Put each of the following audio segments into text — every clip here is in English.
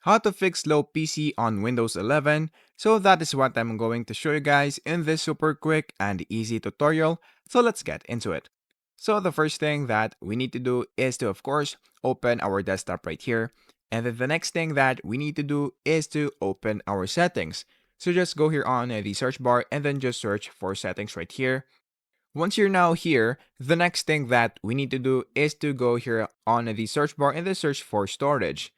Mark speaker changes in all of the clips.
Speaker 1: How to fix slow PC on Windows 11. So that is what I'm going to show you guys in this super quick and easy tutorial. So let's get into it. So the first thing that we need to do is to, of course, open our desktop right here. And then the next thing that we need to do is to open our settings. So just go here on the search bar and then just search for settings right here. Once you're now here, the next thing that we need to do is to go here on the search bar and then search for storage.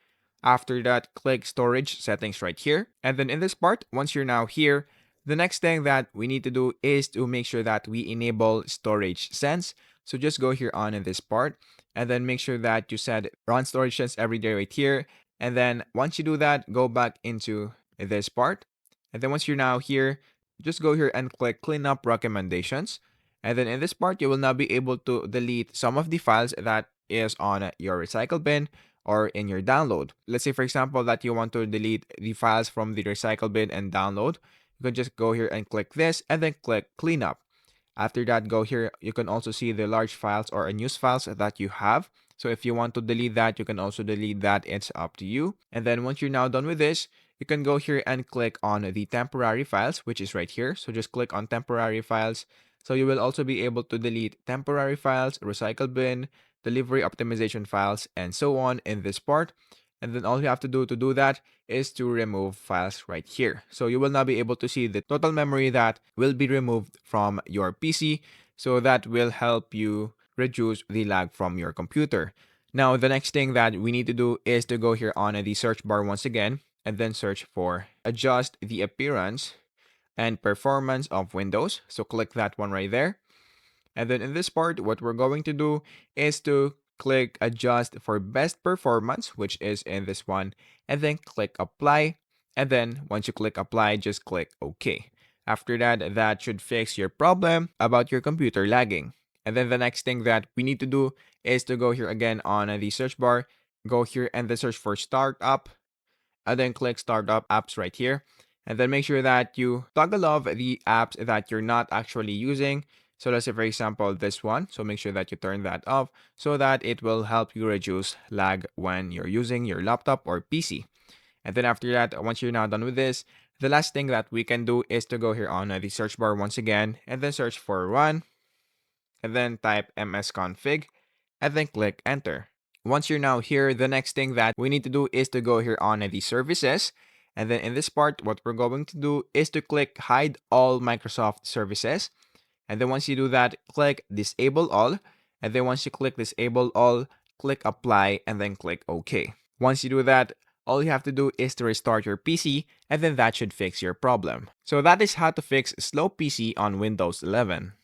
Speaker 1: After that, click storage settings right here. And then in this part, once you're now here, the next thing that we need to do is to make sure that we enable storage sense. So just go here on in this part and then make sure that you set run storage sense every day right here. And then once you do that, go back into this part. And then once you're now here, just go here and click clean up recommendations. And then in this part, you will now be able to delete some of the files that is on your recycle bin or in your download. Let's say, for example, that you want to delete the files from the recycle bin and download. You can just go here and click this and then click cleanup. After that, go here. You can also see the large files or unused files that you have. So if you want to delete that, you can also delete that. It's up to you. And then once you're now done with this, you can go here and click on the temporary files, which is right here. So just click on temporary files. So you will also be able to delete temporary files, recycle bin, delivery optimization files, and so on in this part. And then all you have to do that is to remove files right here. So you will now be able to see the total memory that will be removed from your PC. So that will help you reduce the lag from your computer. Now, the next thing that we need to do is to go here on the search bar once again and then search for adjust the appearance and performance of Windows. So click that one right there. And then in this part, what we're going to do is to click adjust for best performance, which is in this one, and then click apply. And then once you click apply, just click OK. After that, that should fix your problem about your computer lagging. And then the next thing that we need to do is to go here again on the search bar, go here and then search for startup, and then click startup apps right here. And then make sure that you toggle off the apps that you're not actually using. So let's say, for example, this one. So make sure that you turn that off so that it will help you reduce lag when you're using your laptop or PC. And then after that, once you're now done with this, the last thing that we can do is to go here on the search bar once again and then search for run and then type msconfig and then click enter. Once you're now here, the next thing that we need to do is to go here on the services. And then in this part, what we're going to do is to click hide all Microsoft services. And then once you do that, click disable all. And then once you click disable all, click apply and then click OK. Once you do that, all you have to do is to restart your PC and then that should fix your problem. So that is how to fix slow PC on Windows 11.